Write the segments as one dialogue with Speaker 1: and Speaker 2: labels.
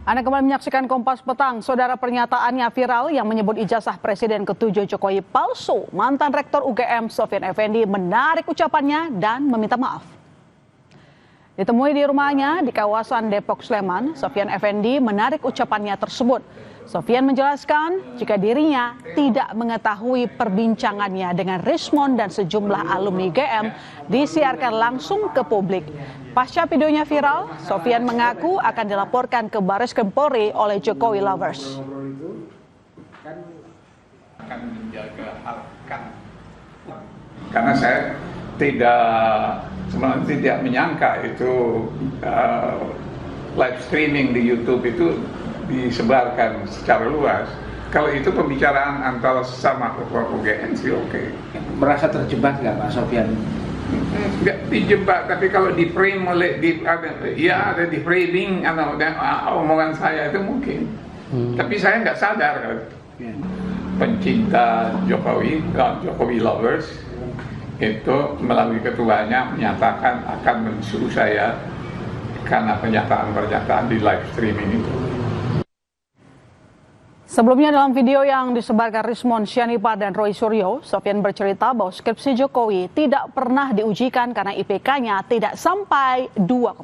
Speaker 1: Anda kembali menyaksikan Kompas Petang. Saudara, pernyataannya viral yang menyebut ijazah Presiden ke-7 Jokowi palsu. Mantan Rektor UGM Sofyan Effendi menarik ucapannya dan meminta maaf. Ditemui di rumahnya di kawasan Depok, Sleman, Sofyan Effendi menarik ucapannya tersebut. Sofyan menjelaskan jika dirinya tidak mengetahui perbincangannya dengan Rismon dan sejumlah alumni UGM disiarkan langsung ke publik. Pasca videonya viral, Sofyan mengaku akan dilaporkan ke Barreskrim Polri oleh Jokowi Lovers.
Speaker 2: Akan menjaga harkat, karena saya sebenarnya tidak menyangka itu live streaming di YouTube itu disebarkan secara luas. Kalau itu pembicaraan antara sesama ketua UGM sih oke.
Speaker 3: Merasa terjebak nggak Pak Sofyan?
Speaker 2: Nggak dijebak, tapi kalau di frame oleh ada di framing omongan saya itu mungkin. Tapi saya nggak sadar kan. Pencinta Jokowi Lovers itu melalui ketuanya menyatakan akan mensuruh saya karena pernyataan di live streaming itu.
Speaker 1: Sebelumnya dalam video yang disebarkan Rismon Syanipa dan Roy Suryo, Sofyan bercerita bahwa skripsi Jokowi tidak pernah diujikan karena IPK-nya tidak sampai 2,0.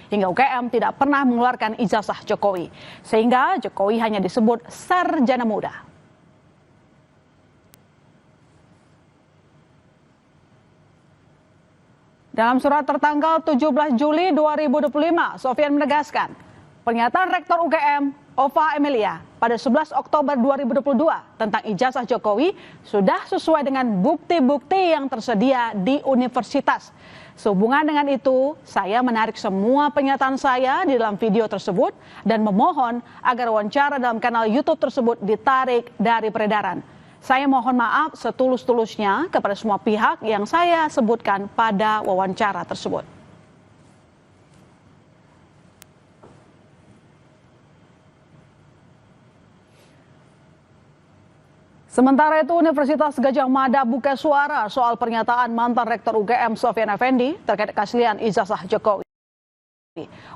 Speaker 1: Hingga UGM tidak pernah mengeluarkan ijazah Jokowi. Sehingga Jokowi hanya disebut sarjana muda. Dalam surat tertanggal 17 Juli 2025, Sofyan menegaskan, pernyataan Rektor UGM Ova Emilia pada 11 Oktober 2022 tentang ijazah Jokowi sudah sesuai dengan bukti-bukti yang tersedia di universitas. Sehubungan dengan itu, saya menarik semua pernyataan saya di dalam video tersebut dan memohon agar wawancara dalam kanal YouTube tersebut ditarik dari peredaran. Saya mohon maaf setulus-tulusnya kepada semua pihak yang saya sebutkan pada wawancara tersebut. Sementara itu, Universitas Gadjah Mada buka suara soal pernyataan mantan Rektor UGM Sofyan Effendi terkait keaslian ijazah Jokowi.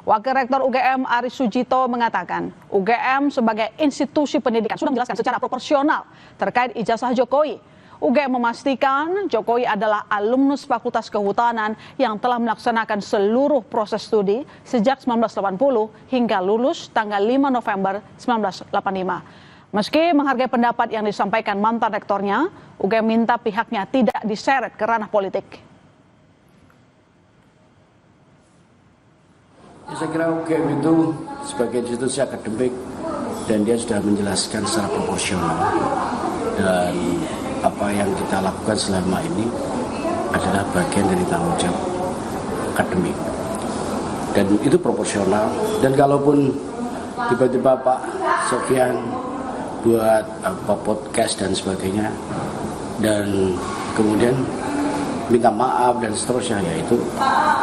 Speaker 1: Wakil Rektor UGM Aris Sujito mengatakan, UGM sebagai institusi pendidikan sudah menjelaskan secara proporsional terkait ijazah Jokowi. UGM memastikan Jokowi adalah alumnus Fakultas Kehutanan yang telah melaksanakan seluruh proses studi sejak 1980 hingga lulus tanggal 5 November 1985. Meski menghargai pendapat yang disampaikan mantan rektornya, UGM minta pihaknya tidak diseret ke ranah politik.
Speaker 3: Saya kira UGM itu sebagai institusi akademik dan dia sudah menjelaskan secara proporsional. Dan apa yang kita lakukan selama ini adalah bagian dari tanggung jawab akademik. Dan itu proporsional. Dan kalaupun tiba-tiba Pak Sofyan buat podcast dan sebagainya dan kemudian minta maaf dan seterusnya, ya itu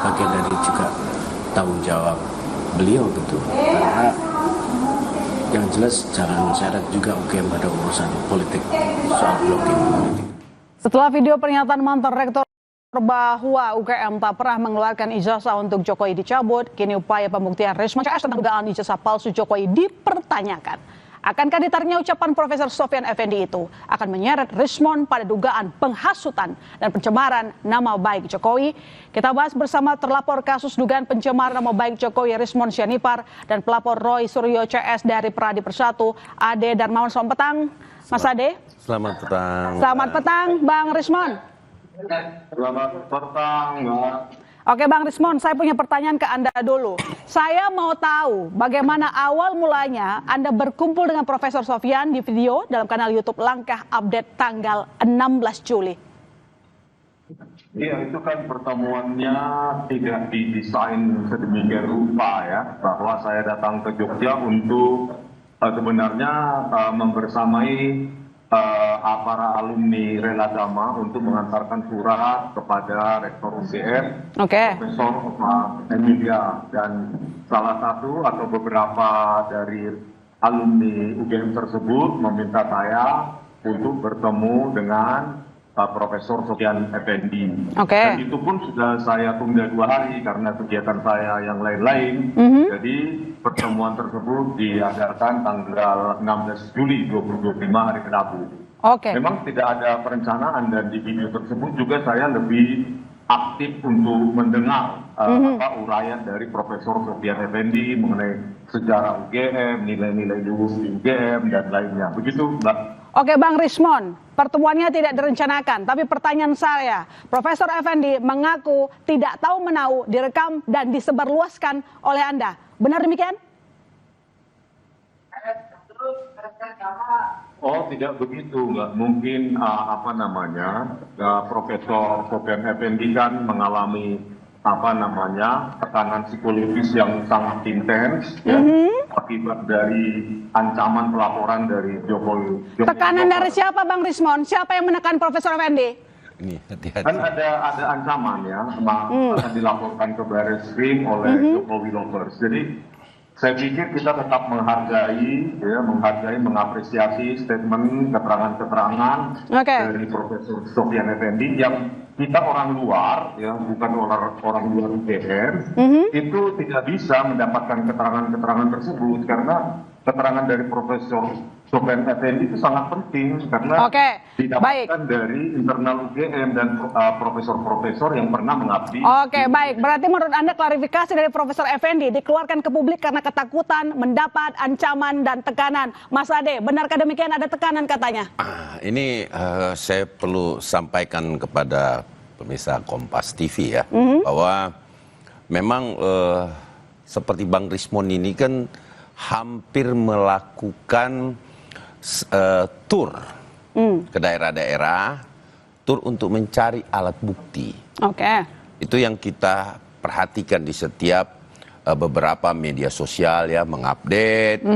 Speaker 3: bagian dari juga tanggung jawab beliau gitu. Karena yang jelas jangan seret juga UGM pada urusan politik, soal blocking politik.
Speaker 1: Setelah video pernyataan mantan rektor bahwa UGM tak pernah mengeluarkan ijazah untuk Jokowi dicabut, kini upaya pembuktian Rismon CS tentang dugaan ijazah palsu Jokowi dipertanyakan. Akankah ditariknya ucapan Profesor Sofyan Effendi itu akan menyeret Rismon pada dugaan penghasutan dan pencemaran nama baik Jokowi? Kita bahas bersama terlapor kasus dugaan pencemaran nama baik Jokowi Rismon Syanipar dan pelapor Roy Suryo CS dari Pradi Persatu, Ade Darmawan. Selamat petang, Mas Ade.
Speaker 4: Selamat petang.
Speaker 1: Selamat petang, Bang Rismon.
Speaker 5: Selamat petang, Mbak.
Speaker 1: Oke Bang Rismon, saya punya pertanyaan ke Anda dulu. Saya mau tahu bagaimana awal mulanya Anda berkumpul dengan Profesor Sofyan di video dalam kanal YouTube Langkah Update tanggal 16 Juli.
Speaker 5: Iya, itu kan pertemuannya tidak didesain sedemikian rupa ya, bahwa saya datang ke Jogja untuk sebenarnya membersamai para alumni Reladama untuk mengantarkan surat kepada Rektor UGM, Profesor Emilia, dan salah satu atau beberapa dari alumni UGM tersebut meminta saya untuk bertemu dengan Profesor Sofyan Effendi.
Speaker 1: Oke.
Speaker 5: Dan itu pun sudah saya tunda 2 hari karena kegiatan saya yang lain-lain. Jadi pertemuan tersebut diadakan tanggal 16 Juli 2025 hari Rabu.
Speaker 1: Oke.
Speaker 5: Memang tidak ada perencanaan dan di video tersebut juga saya lebih aktif untuk mendengar uraian dari Profesor Sofyan Effendi mengenai sejarah UGM, nilai-nilai dulu di UGM dan lainnya. Begitu, Mbak.
Speaker 1: Oke, Bang Rismon, pertemuannya tidak direncanakan, tapi pertanyaan saya, Profesor Effendi mengaku tidak tahu menau, direkam dan disebarluaskan oleh Anda. Benar demikian?
Speaker 5: Oh, tidak begitu, Mbak. Mungkin Profesor Sofyan Effendi kan mengalami tekanan psikologis yang sangat intens akibat dari ancaman pelaporan dari Jokowi.
Speaker 1: Tekanan dari siapa, Bang Rismon? Siapa yang menekan Profesor Effendi?
Speaker 4: Ini hati-hati.
Speaker 5: Kan ada ancaman ya, akan dilaporkan ke Barreskrim oleh Jokowi Lovers. Jadi saya pikir kita tetap menghargai, mengapresiasi statement, keterangan-keterangan dari Profesor Sofyan Effendi yang kita orang luar, ya bukan orang luar UGM, itu tidak bisa mendapatkan keterangan-keterangan tersebut karena keterangan dari Profesor Sofyan Effendi itu sangat penting karena didapatkan dari internal UGM dan profesor-profesor yang pernah mengabdi.
Speaker 1: Oke, baik. Berarti menurut Anda klarifikasi dari Profesor Effendi dikeluarkan ke publik karena ketakutan, mendapat ancaman dan tekanan. Mas Ade, benarkah demikian ada tekanan katanya?
Speaker 4: Ini saya perlu sampaikan kepada pemirsa Kompas TV ya, bahwa memang seperti Bang Rismon ini kan hampir melakukan tur ke daerah-daerah, tur untuk mencari alat bukti. Itu yang kita perhatikan di setiap beberapa media sosial ya, mengupdate,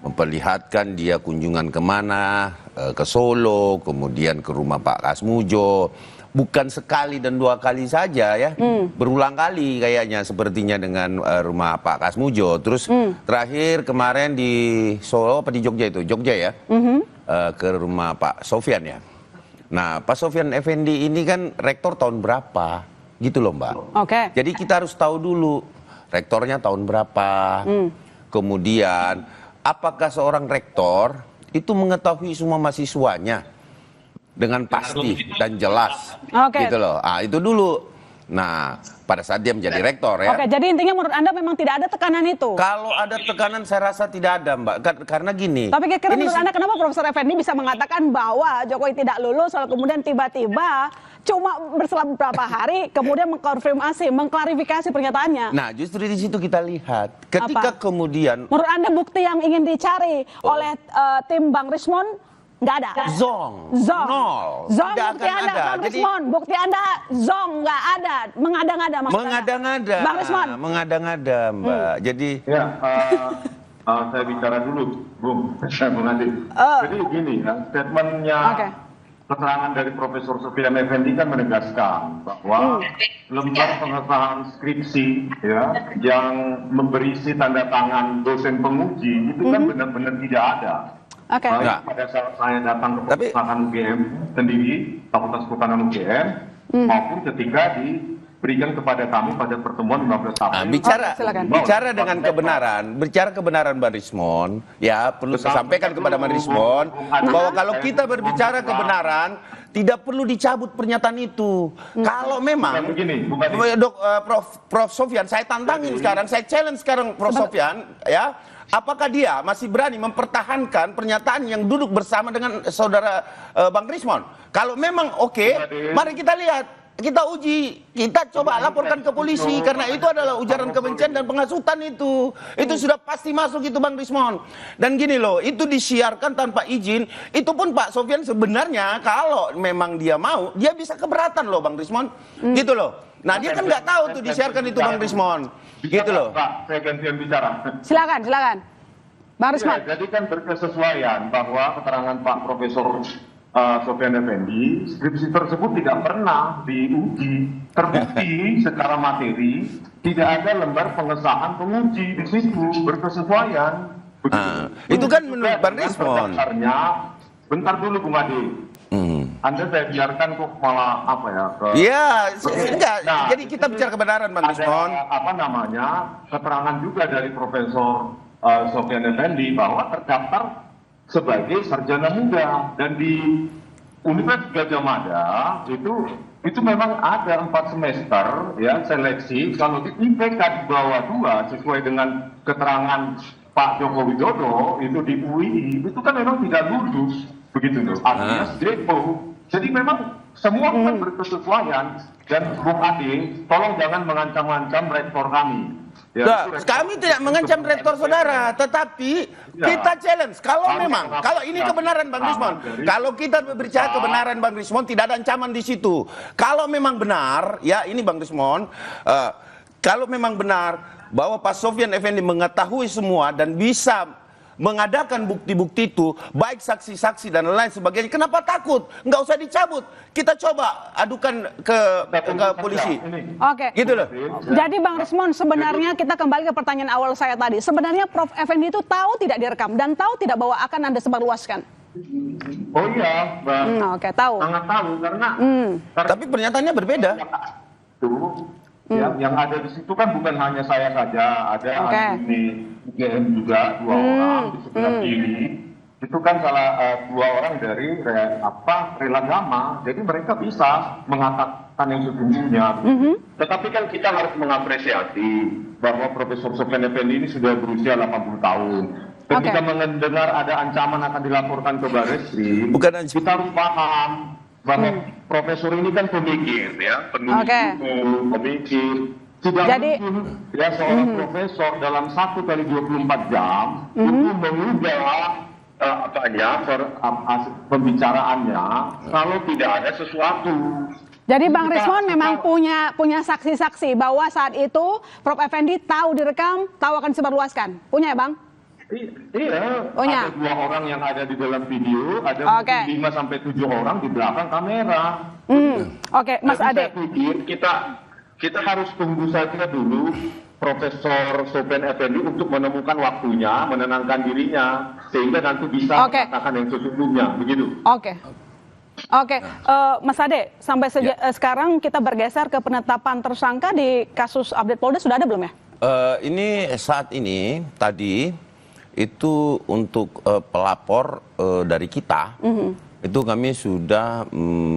Speaker 4: memperlihatkan dia kunjungan kemana, ke Solo, kemudian ke rumah Pak Kasmujo. Bukan sekali dan 2 kali saja ya, berulang kali kayaknya sepertinya dengan rumah Pak Kasmujo. Terus terakhir kemarin di Solo apa di Jogja itu, Jogja ya, ke rumah Pak Sofyan ya. Nah Pak Sofyan Effendi ini kan rektor tahun berapa gitu loh Mbak. Jadi kita harus tahu dulu rektornya tahun berapa, kemudian apakah seorang rektor itu mengetahui semua mahasiswanya dengan pasti dan jelas, gitu loh. Itu dulu. Nah, pada saat dia menjadi rektor ya.
Speaker 1: Jadi intinya menurut Anda memang tidak ada tekanan itu?
Speaker 4: Kalau ada tekanan saya rasa tidak ada, Mbak. Karena gini.
Speaker 1: Tapi kira-kira menurut Anda kenapa Profesor Effendi bisa mengatakan bahwa Jokowi tidak lulus, lalu kemudian tiba-tiba cuma berselang beberapa hari kemudian mengkonfirmasi, mengklarifikasi pernyataannya?
Speaker 4: Nah, justru di situ kita lihat. Ketika kemudian.
Speaker 1: Menurut Anda bukti yang ingin dicari oleh tim Bang Rismon nggak ada?
Speaker 4: Zong.
Speaker 1: Nol. Zong bukti Anda, Bang Rismon. Bukti Anda zong nggak ada. Mengada-ngada maksudnya.
Speaker 4: Mengada-ngada.
Speaker 1: Bang Rismon.
Speaker 4: Mengada-ngada, Mbak. Jadi.
Speaker 5: Ya, saya bicara dulu, Bung Adi. Jadi gini ya, statementnya keterangan dari Profesor Sofyan Effendi kan menegaskan bahwa lembar pengesahan skripsi ya yang berisi tanda tangan dosen penguji itu kan benar-benar tidak ada. Pada saat saya datang ke perpustakaan UGM sendiri, Fakultas Kehutanan UGM, maupun ketika diberikan kepada kami pada pertemuan 15 April.
Speaker 4: Bicara dengan kebenaran, bicara kebenaran Bang Rismon, ya perlu saya sampaikan kepada Bang Rismon bahwa kalau kita berbicara kebenaran, tidak perlu dicabut pernyataan itu. Kalau memang, Prof Sofyan, saya tantangin sekarang, saya challenge sekarang Prof Sofyan, ya. Apakah dia masih berani mempertahankan pernyataan yang duduk bersama dengan saudara Bang Rismon? Kalau memang mari kita lihat, kita uji, kita coba laporkan ke polisi karena itu adalah ujaran kebencian dan penghasutan itu. Itu sudah pasti masuk itu Bang Rismon. Dan gini loh, itu disiarkan tanpa izin. Itu pun Pak Sofyan sebenarnya kalau memang dia mau, dia bisa keberatan loh Bang Rismon. Gitu loh. Nah dia kan nggak tahu tuh disiarkan itu Bang Rismon. Gitu loh.
Speaker 5: Pak, saya gantian bicara.
Speaker 1: Silakan. Bang Rismon.
Speaker 5: Ya, jadi kan berkesesuaian bahwa keterangan Pak Profesor Sofyan Effendi, skripsi tersebut tidak pernah diuji, terbukti secara materi, tidak ada lembar pengesahan penguji di situ, berkesesuaian.
Speaker 4: Itu kan menurut Bang Rismon.
Speaker 5: Bentar dulu Bung Adi. Anda saya biarkan kok malah apa ya ke
Speaker 4: Iya, enggak.
Speaker 5: Nah,
Speaker 4: Jadi kita bicara kebenaran, Bang Rismon.
Speaker 5: ada apa namanya keterangan juga dari Profesor Sofyan Effendi bahwa terdaftar sebagai sarjana muda dan di Universitas Gadjah Mada itu memang ada 4 semester ya seleksi. Kalau di IPK di bawah 2 sesuai dengan keterangan Pak Joko Widodo itu di UI itu kan memang tidak lulus begitu loh. Artinya depo. Jadi memang semua kan berkesesuaian dan Bung Ade, tolong jangan mengancam-ancam rektor kami. Ya,
Speaker 4: Nah,
Speaker 5: itu rektor
Speaker 4: kami tidak mengancam rektor saudara, tetapi kita challenge. Kalau memang, kalau ini kebenaran Bang Rismon, kalau kita berbicara kebenaran Bang Rismon, tidak ada ancaman di situ. Kalau memang benar, ya ini Bang Rismon, kalau memang benar bahwa Pak Sofyan Effendi mengetahui semua dan bisa mengadakan bukti-bukti itu, baik saksi-saksi dan lain sebagainya, kenapa takut? Nggak usah dicabut. Kita coba adukan ke polisi.
Speaker 1: Oke.
Speaker 4: Gitu loh.
Speaker 1: Jadi Bang Rismon, sebenarnya kita kembali ke pertanyaan awal saya tadi. Sebenarnya Prof. Effendi itu tahu tidak direkam dan tahu tidak bahwa akan Anda sebarluaskan?
Speaker 5: Oh iya, Mbak.
Speaker 1: Oke, tahu.
Speaker 5: Sangat tahu karena
Speaker 4: Tapi pernyataannya berbeda.
Speaker 5: itu yang ada di situ kan bukan hanya saya saja, ada alumni UGM juga 2 orang di sebelah kiri. Itu kan salah 2 orang dari Relagama. Jadi mereka bisa mengatakan yang sesungguhnya. Tetapi kan kita harus mengapresiasi bahwa Profesor Sofyan Effendi ini sudah berusia 80 tahun. Ketika mendengar ada ancaman akan dilaporkan ke Barreskrim, kita harus paham bahwa profesor ini kan pemikir ya, penulis buku, pemikir. Tidak mungkin ya seorang profesor dalam 1 kali 24 jam itu mengubah pembicaraannya kalau tidak ada sesuatu.
Speaker 1: Jadi Bang Rismon memang punya saksi-saksi bahwa saat itu Prof. Effendi tahu direkam, tahu akan disebarluaskan. Punya ya Bang?
Speaker 5: Iya, ada 2 orang yang ada di dalam video, ada 5 sampai 7 orang di belakang kamera.
Speaker 1: Oke, Mas Ade.
Speaker 5: Saya pikir kita harus tunggu saja dulu Profesor Sofyan Effendi untuk menemukan waktunya, menenangkan dirinya, sehingga nanti bisa mengatakan yang sesungguhnya, begitu.
Speaker 1: Oke, Mas Ade, sampai sekarang kita bergeser ke penetapan tersangka di kasus update Polda, sudah ada belum ya?
Speaker 4: Ini saat ini tadi itu untuk pelapor dari kita, itu kami sudah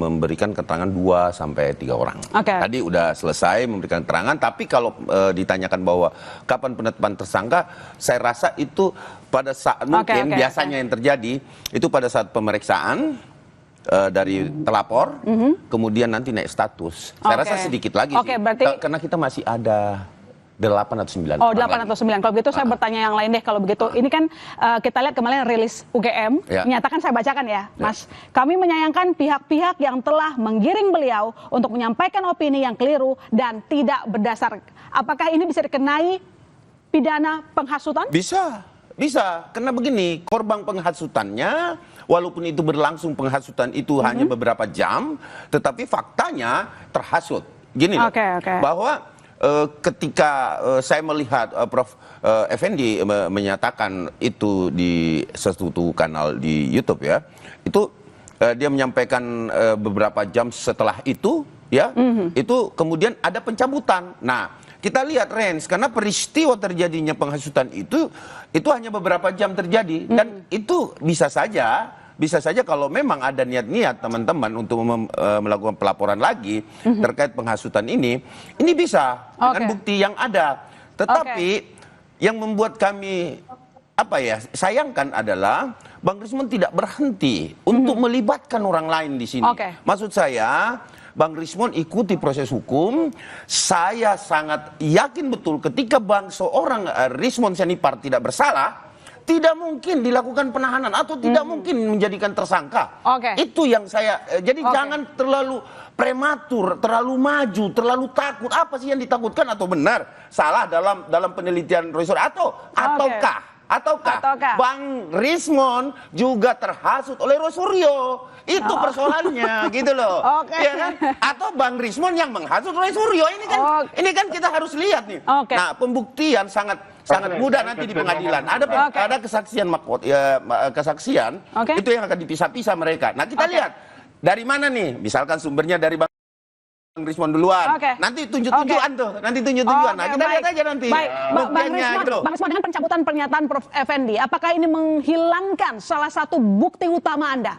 Speaker 4: memberikan keterangan 2 sampai 3 orang. Tadi udah selesai memberikan keterangan, tapi kalau ditanyakan bahwa kapan penetapan tersangka, saya rasa itu pada saat mungkin biasanya yang terjadi itu pada saat pemeriksaan dari telapor, kemudian nanti naik status. Saya rasa sedikit lagi sih, karena kita masih ada 8 atau 9.
Speaker 1: Oh, 8 atau 9. Kalau begitu saya bertanya yang lain deh. Kalau begitu, ini kan kita lihat kemarin rilis UGM, menyatakan, saya bacakan ya, Mas. Kami menyayangkan pihak-pihak yang telah menggiring beliau untuk menyampaikan opini yang keliru dan tidak berdasar. Apakah ini bisa dikenai pidana penghasutan?
Speaker 4: Bisa. Karena begini, korban penghasutannya, walaupun itu berlangsung penghasutan itu hanya beberapa jam, tetapi faktanya terhasut. Gini loh, bahwa ketika saya melihat Prof. Effendi menyatakan itu di sesuatu kanal di YouTube ya, itu dia menyampaikan beberapa jam setelah itu ya, itu kemudian ada pencabutan. Nah, kita lihat range, karena peristiwa terjadinya penghasutan itu hanya beberapa jam terjadi, dan itu bisa saja kalau memang ada niat-niat teman-teman untuk melakukan pelaporan lagi terkait penghasutan ini bisa dengan bukti yang ada. Tetapi yang membuat kami sayangkan adalah Bang Rismon tidak berhenti untuk melibatkan orang lain di sini. Maksud saya, Bang Rismon ikuti proses hukum. Saya sangat yakin betul ketika seorang Rismon Sianipar tidak bersalah, tidak mungkin dilakukan penahanan atau tidak mungkin menjadikan tersangka. Itu yang saya, jadi jangan terlalu prematur, terlalu maju, terlalu takut. Apa sih yang ditakutkan, atau benar salah dalam penelitian Roy Suryo, ataukah Bang Rismon juga terhasut oleh Roy Suryo? Itu persoalannya, gitu loh. Ya kan? Atau Bang Rismon yang menghasut Roy Suryo? Ini kan kita harus lihat nih. Nah, pembuktian sangat mudah nanti di pengadilan. Ada kesaksian kesaksian itu yang akan dipisah-pisah mereka. Nah, kita lihat Dari mana nih? Misalkan sumbernya dari Bang Rismon duluan.
Speaker 1: Oke.
Speaker 4: Nanti tunjuk-tunjukan tuh. Nanti tunjuk-tunjukan. Nah, kita lihat aja nanti.
Speaker 1: Baik, Bang
Speaker 4: buktinya
Speaker 1: Rismon,
Speaker 4: gitu.
Speaker 1: Bang Rismon, dengan pencabutan pernyataan Prof. Effendi, apakah ini menghilangkan salah satu bukti utama Anda?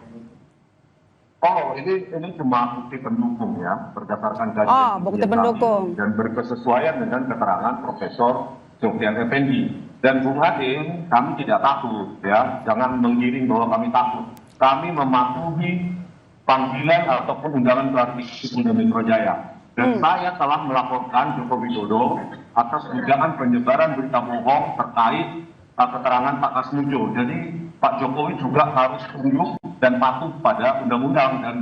Speaker 5: Oh, ini cuma bukti pendukung ya, berdasarkan kajian.
Speaker 1: Oh, bukti pendukung.
Speaker 5: Dan berkesesuaian dengan keterangan Profesor Sofyan Effendi. Dan Bung Ade, kami tidak takut ya, jangan menggiring bahwa kami takut. Kami mematuhi panggilan ataupun undangan klarifikasi Polda Metro Jaya. Dan saya telah melaporkan Joko Widodo atas dugaan penyebaran berita bohong terkait keterangan Pak Kasmujo. Jadi Pak Jokowi juga harus tunduk dan patuh pada undang-undang dan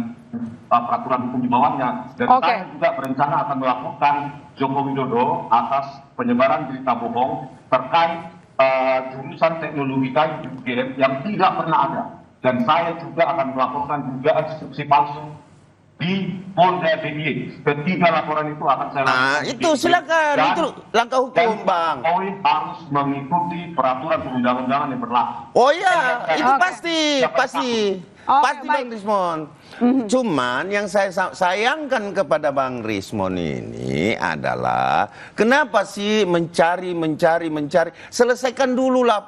Speaker 5: peraturan hukum di bawahnya. Dan saya juga berencana akan melaporkan Joko Widodo atas penyebaran berita bohong terkait jurusan teknologi kayu UGM yang tidak pernah ada. Dan saya juga akan melaporkan dugaan instruksi palsu di Polda DIY. Ketiga laporan itu akan saya lakukan.
Speaker 4: Nah, itu silakan. Itu langkah hukum, Bang.
Speaker 5: Jokowi harus mengikuti peraturan perundang-undangan yang berlaku.
Speaker 4: Oh iya, itu pasti. Pasti
Speaker 1: baik.
Speaker 4: Bang Rismon. Cuman yang saya sayangkan kepada Bang Rismon ini adalah kenapa sih mencari. Selesaikan dululah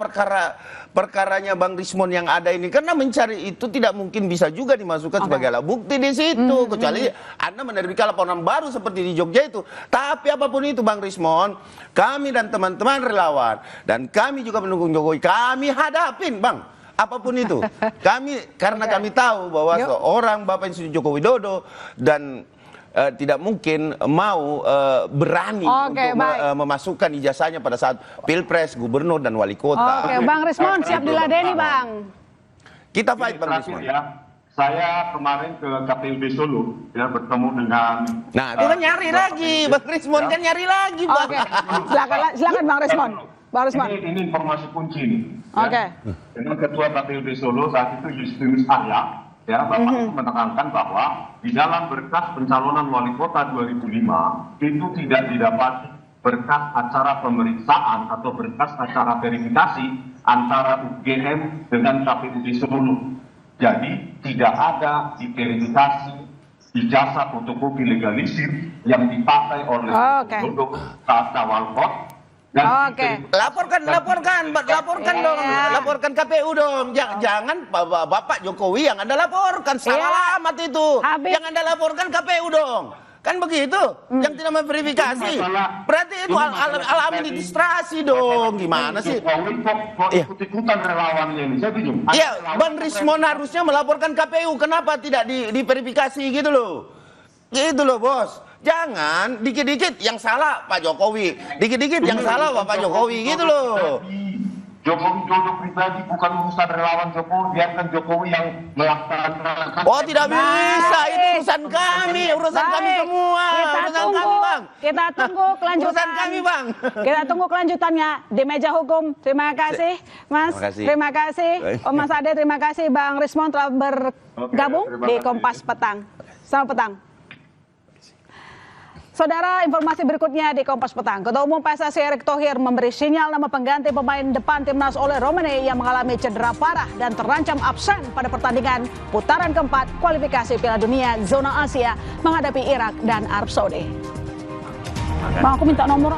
Speaker 4: perkaranya Bang Rismon yang ada ini. Karena mencari itu tidak mungkin bisa juga dimasukkan sebagai alat bukti di situ. Kecuali Anda menerbitkan laporan baru seperti di Jogja itu. Tapi apapun itu Bang Rismon, kami dan teman-teman relawan dan kami juga mendukung Jokowi, kami hadapin Bang. Apapun itu, karena kami tahu bahwa seorang Bapak Insinyur Joko Widodo dan tidak mungkin mau berani untuk memasukkan ijazahnya pada saat Pilpres, Gubernur dan Wali Kota.
Speaker 1: Oke, Bang Rismon siap diladeni, Bang.
Speaker 4: Kita fight, Bang Rismon.
Speaker 5: Ya, saya kemarin ke KPUD Solo ya bertemu dengan.
Speaker 4: Nah, itu kan nyari lagi, Bang Rismon kan nyari lagi, Bang.
Speaker 1: Oke, silakan Bang Rismon.
Speaker 5: Ini informasi kunci nih.
Speaker 1: Oke.
Speaker 5: Dengan Ketua KPUD Solo saat itu Justinus Arya, ya Bapak itu menekankan bahwa di dalam berkas pencalonan wali kota 2005 itu tidak didapati berkas acara pemeriksaan atau berkas acara verifikasi antara UGM dengan KPUD Solo. Jadi tidak ada diverifikasi ijazah fotokopi legalisir yang dipakai oleh saat awal kota.
Speaker 4: Laporkan KPU dong. Jangan Bapak Jokowi yang Anda laporkan, salah alamat itu. Yang Anda laporkan KPU dong. Kan begitu? Yang tidak memverifikasi. Berarti itu al administrasi dong. Gimana sih?
Speaker 5: Ikut-ikutan relawannya ini. Saya bingung.
Speaker 4: Iya, Bang Rismon harusnya melaporkan KPU. Kenapa tidak diverifikasi gitu loh? Gitu loh, Bos. Jangan dikit-dikit yang salah Pak Jokowi, dikit-dikit yang salah Bapak Jokowi gitu loh.
Speaker 5: Jokowi pribadi bukan urusan relawan Jokowi, biarkan Jokowi yang melaksanakan.
Speaker 4: Oh tidak bisa, itu urusan kami semua.
Speaker 1: Kita tunggu kelanjutan.
Speaker 4: Urusan kami Bang.
Speaker 1: Kita tunggu kelanjutannya di meja hukum. Terima kasih Mas, terima kasih Mas Ade, terima kasih Bang Rismon telah bergabung di Kompas Petang. Selamat petang. Saudara, informasi berikutnya di Kompas Petang. Ketua Umum PSSI Erick Thohir memberi sinyal nama pengganti pemain depan timnas Ole Romane yang mengalami cedera parah dan terancam absen pada pertandingan putaran keempat kualifikasi Piala Dunia zona Asia menghadapi Irak dan Arab Saudi. Bang, aku minta nomor.